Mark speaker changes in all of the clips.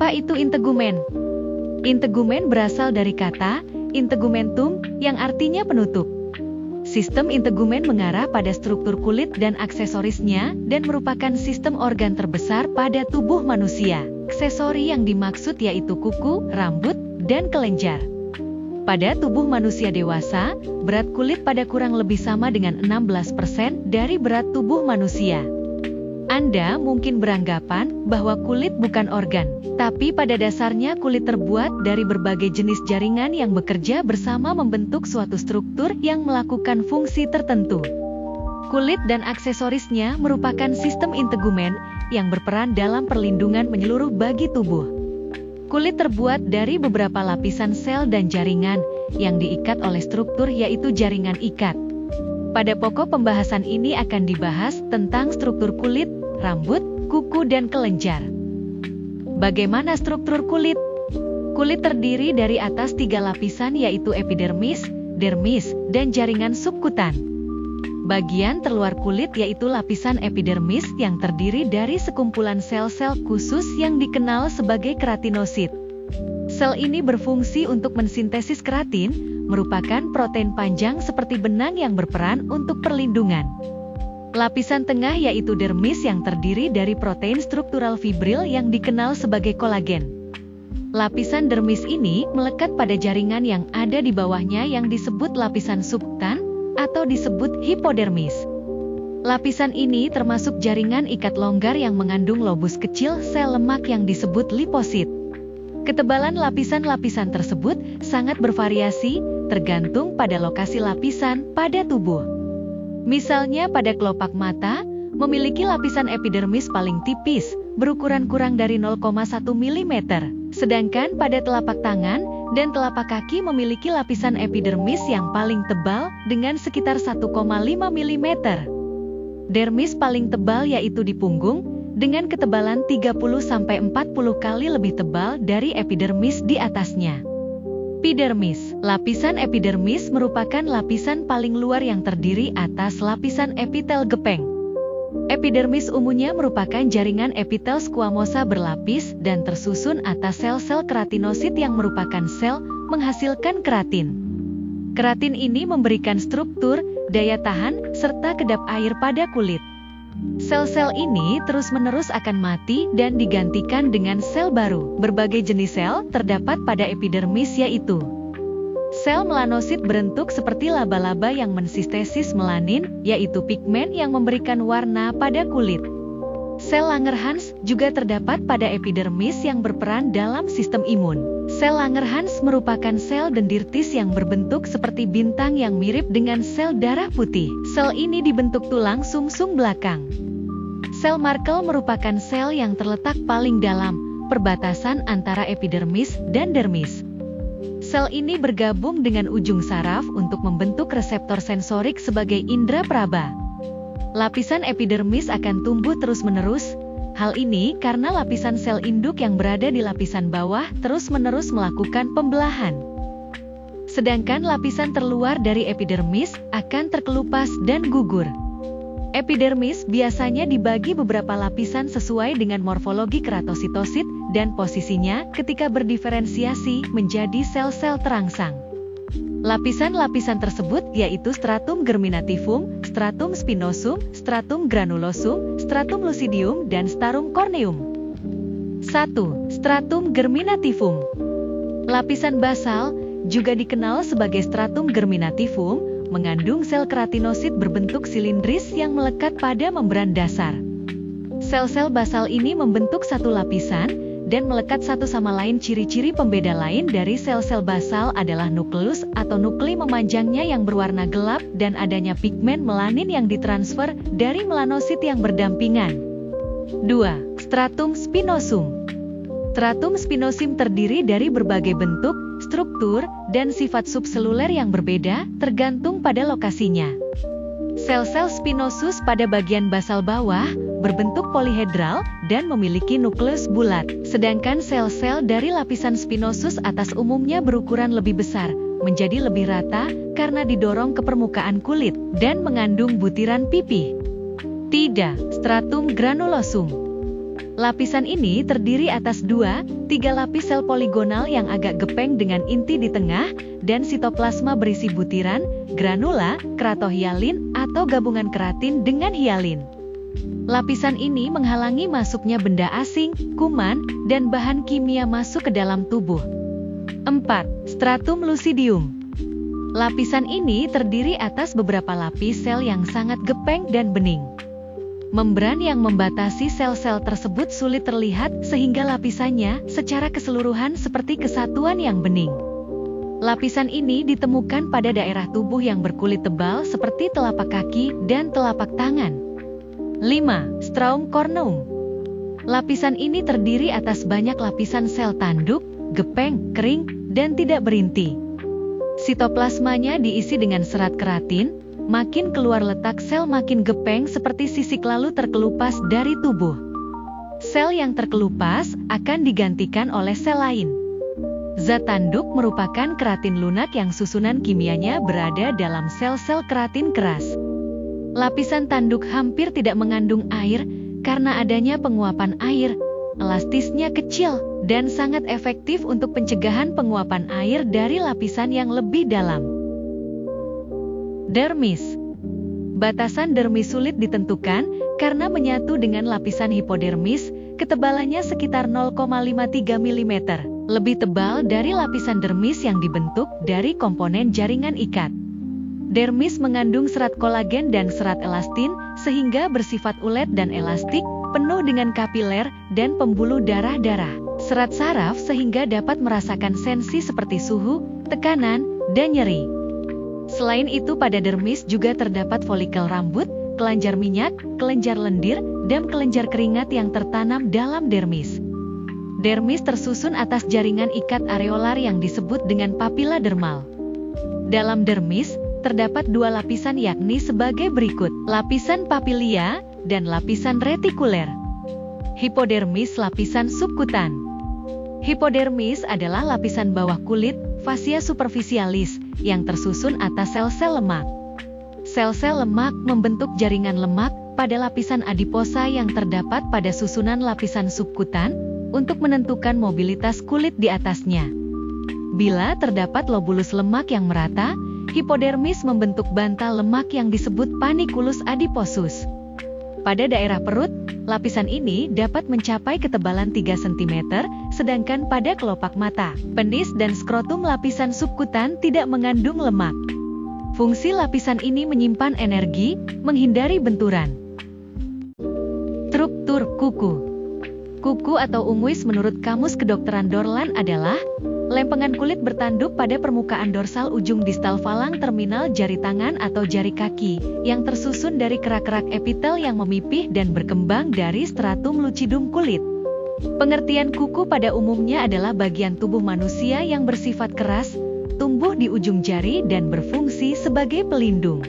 Speaker 1: Apa itu integumen? Integumen berasal dari kata integumentum yang artinya penutup. Sistem integumen mengarah pada struktur kulit dan aksesorisnya dan merupakan sistem organ terbesar pada tubuh manusia. Aksesori yang dimaksud yaitu kuku, rambut, dan kelenjar. Pada tubuh manusia dewasa, berat kulit pada kurang lebih sama dengan 16% dari berat tubuh manusia. Anda mungkin beranggapan bahwa kulit bukan organ, tapi pada dasarnya kulit terbuat dari berbagai jenis jaringan yang bekerja bersama membentuk suatu struktur yang melakukan fungsi tertentu. Kulit dan aksesorisnya merupakan sistem integumen yang berperan dalam perlindungan menyeluruh bagi tubuh. Kulit terbuat dari beberapa lapisan sel dan jaringan yang diikat oleh struktur yaitu jaringan ikat. Pada pokok pembahasan ini akan dibahas tentang struktur kulit, rambut, kuku, dan kelenjar. Bagaimana struktur kulit? Kulit terdiri dari atas 3 lapisan yaitu epidermis, dermis, dan jaringan subkutan. Bagian terluar kulit yaitu lapisan epidermis yang terdiri dari sekumpulan sel-sel khusus yang dikenal sebagai keratinosit. Sel ini berfungsi untuk mensintesis keratin, merupakan protein panjang seperti benang yang berperan untuk perlindungan. Lapisan tengah yaitu dermis yang terdiri dari protein struktural fibril yang dikenal sebagai kolagen. Lapisan dermis ini melekat pada jaringan yang ada di bawahnya yang disebut lapisan subkutan atau disebut hipodermis. Lapisan ini termasuk jaringan ikat longgar yang mengandung lobus kecil sel lemak yang disebut liposit. Ketebalan lapisan-lapisan tersebut sangat bervariasi, tergantung pada lokasi lapisan pada tubuh. Misalnya pada kelopak mata, memiliki lapisan epidermis paling tipis, berukuran kurang dari 0,1 mm. Sedangkan pada telapak tangan dan telapak kaki memiliki lapisan epidermis yang paling tebal dengan sekitar 1,5 mm. Dermis paling tebal yaitu di punggung, dengan ketebalan 30-40 kali lebih tebal dari epidermis di atasnya. Epidermis. Lapisan epidermis merupakan lapisan paling luar yang terdiri atas lapisan epitel gepeng. Epidermis umumnya merupakan jaringan epitel squamosa berlapis dan tersusun atas sel-sel keratinosit yang merupakan sel menghasilkan keratin. Keratin ini memberikan struktur, daya tahan, serta kedap air pada kulit. Sel-sel ini terus-menerus akan mati dan digantikan dengan sel baru. Berbagai jenis sel terdapat pada epidermis yaitu sel melanosit berbentuk seperti laba-laba yang mensintesis melanin, yaitu pigmen yang memberikan warna pada kulit. Sel Langerhans juga terdapat pada epidermis yang berperan dalam sistem imun. Sel Langerhans merupakan sel dendritis yang berbentuk seperti bintang yang mirip dengan sel darah putih. Sel ini dibentuk tulang sumsum belakang. Sel Merkel merupakan sel yang terletak paling dalam, perbatasan antara epidermis dan dermis. Sel ini bergabung dengan ujung saraf untuk membentuk reseptor sensorik sebagai indera praba. Lapisan epidermis akan tumbuh terus-menerus. Hal ini karena lapisan sel induk yang berada di lapisan bawah terus-menerus melakukan pembelahan. Sedangkan lapisan terluar dari epidermis akan terkelupas dan gugur. Epidermis biasanya dibagi beberapa lapisan sesuai dengan morfologi keratositosit dan posisinya ketika berdiferensiasi menjadi sel-sel terangsang. Lapisan-lapisan tersebut yaitu stratum germinativum, stratum spinosum, stratum granulosum, stratum lucidium, dan stratum corneum. 1. Stratum germinativum. Lapisan basal, juga dikenal sebagai stratum germinativum, mengandung sel keratinosit berbentuk silindris yang melekat pada membran dasar. Sel-sel basal ini membentuk satu lapisan dan melekat satu sama lain. Ciri-ciri pembeda lain dari sel-sel basal adalah nukleus atau nuklei memanjangnya yang berwarna gelap dan adanya pigmen melanin yang ditransfer dari melanosit yang berdampingan. 2. Stratum spinosum. Stratum spinosum terdiri dari berbagai bentuk, struktur, dan sifat subseluler yang berbeda tergantung pada lokasinya. Sel-sel spinosus pada bagian basal bawah berbentuk polihedral dan memiliki nukleus bulat, sedangkan sel-sel dari lapisan spinosus atas umumnya berukuran lebih besar, menjadi lebih rata karena didorong ke permukaan kulit dan mengandung butiran pipih. 3. Stratum granulosum. Lapisan ini terdiri atas 2-3 lapis sel poligonal yang agak gepeng dengan inti di tengah, dan sitoplasma berisi butiran, granula, keratohialin, atau gabungan keratin dengan hialin. Lapisan ini menghalangi masuknya benda asing, kuman, dan bahan kimia masuk ke dalam tubuh. 4. Stratum lucidium. Lapisan ini terdiri atas beberapa lapis sel yang sangat gepeng dan bening. Membran yang membatasi sel-sel tersebut sulit terlihat sehingga lapisannya secara keseluruhan seperti kesatuan yang bening. Lapisan ini ditemukan pada daerah tubuh yang berkulit tebal seperti telapak kaki dan telapak tangan. 5. Straum corneum. Lapisan ini terdiri atas banyak lapisan sel tanduk, gepeng, kering, dan tidak berinti. Sitoplasmanya diisi dengan serat keratin. Makin keluar letak sel makin gepeng seperti sisik lalu terkelupas dari tubuh. Sel yang terkelupas akan digantikan oleh sel lain. Zat tanduk merupakan keratin lunak yang susunan kimianya berada dalam sel-sel keratin keras. Lapisan tanduk hampir tidak mengandung air karena adanya penguapan air. Elastisnya kecil dan sangat efektif untuk pencegahan penguapan air dari lapisan yang lebih dalam. Dermis. Batasan dermis sulit ditentukan karena menyatu dengan lapisan hipodermis, ketebalannya sekitar 0,53 mm, lebih tebal dari lapisan dermis yang dibentuk dari komponen jaringan ikat. Dermis mengandung serat kolagen dan serat elastin sehingga bersifat ulet dan elastik, penuh dengan kapiler dan pembuluh darah-darah. Serat saraf sehingga dapat merasakan sensi seperti suhu, tekanan, dan nyeri. Selain itu pada dermis juga terdapat folikel rambut, kelenjar minyak, kelenjar lendir, dan kelenjar keringat yang tertanam dalam dermis. Dermis tersusun atas jaringan ikat areolar yang disebut dengan papila dermal. Dalam dermis, terdapat 2 lapisan yakni sebagai berikut, lapisan papilia dan lapisan retikuler. Hipodermis lapisan subkutan. Hipodermis adalah lapisan bawah kulit, fascia superficialis, yang tersusun atas sel-sel lemak. Sel-sel lemak membentuk jaringan lemak pada lapisan adiposa yang terdapat pada susunan lapisan subkutan untuk menentukan mobilitas kulit di atasnya. Bila terdapat lobulus lemak yang merata, hipodermis membentuk bantal lemak yang disebut paniculus adiposus. Pada daerah perut, lapisan ini dapat mencapai ketebalan 3 cm, sedangkan pada kelopak mata, penis dan skrotum lapisan subkutan tidak mengandung lemak. Fungsi lapisan ini menyimpan energi, menghindari benturan. Struktur kuku. Kuku atau unguis menurut Kamus Kedokteran Dorlan adalah lempengan kulit bertanduk pada permukaan dorsal ujung distal falang terminal jari tangan atau jari kaki, yang tersusun dari kerak-kerak epitel yang memipih dan berkembang dari stratum lucidum kulit. Pengertian kuku pada umumnya adalah bagian tubuh manusia yang bersifat keras, tumbuh di ujung jari dan berfungsi sebagai pelindung.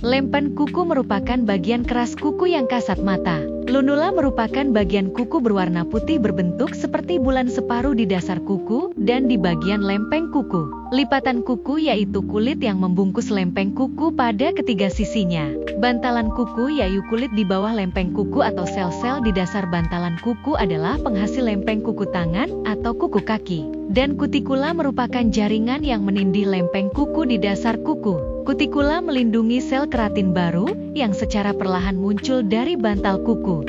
Speaker 1: Lempen kuku merupakan bagian keras kuku yang kasat mata. Lunula merupakan bagian kuku berwarna putih berbentuk seperti bulan separuh di dasar kuku dan di bagian lempeng kuku. Lipatan kuku yaitu kulit yang membungkus lempeng kuku pada ketiga sisinya. Bantalan kuku yaitu kulit di bawah lempeng kuku atau sel-sel di dasar bantalan kuku adalah penghasil lempeng kuku tangan atau kuku kaki. Dan kutikula merupakan jaringan yang menindih lempeng kuku di dasar kuku. Kutikula melindungi sel keratin baru yang secara perlahan muncul dari bantal kuku.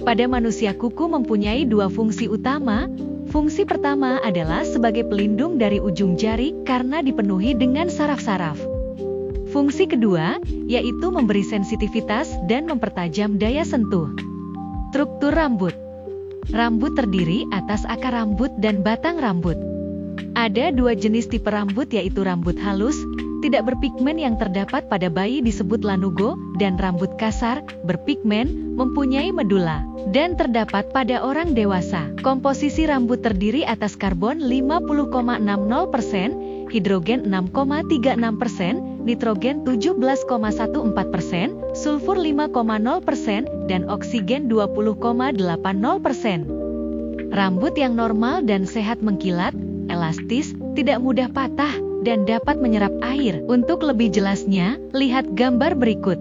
Speaker 1: Pada manusia kuku mempunyai 2 fungsi utama. Fungsi pertama adalah sebagai pelindung dari ujung jari karena dipenuhi dengan saraf-saraf. Fungsi kedua yaitu memberi sensitivitas dan mempertajam daya sentuh. Struktur rambut. Rambut terdiri atas akar rambut dan batang rambut. Ada 2 jenis tipe rambut yaitu rambut halus, tidak berpigmen yang terdapat pada bayi disebut lanugo, dan rambut kasar, berpigmen, mempunyai medula, dan terdapat pada orang dewasa. Komposisi rambut terdiri atas karbon 50,60%, hidrogen 6,36%, nitrogen 17,14%, sulfur 5,0%, dan oksigen 20,80%. Rambut yang normal dan sehat mengkilat, elastis, tidak mudah patah, dan dapat menyerap air. Untuk lebih jelasnya, lihat gambar berikut.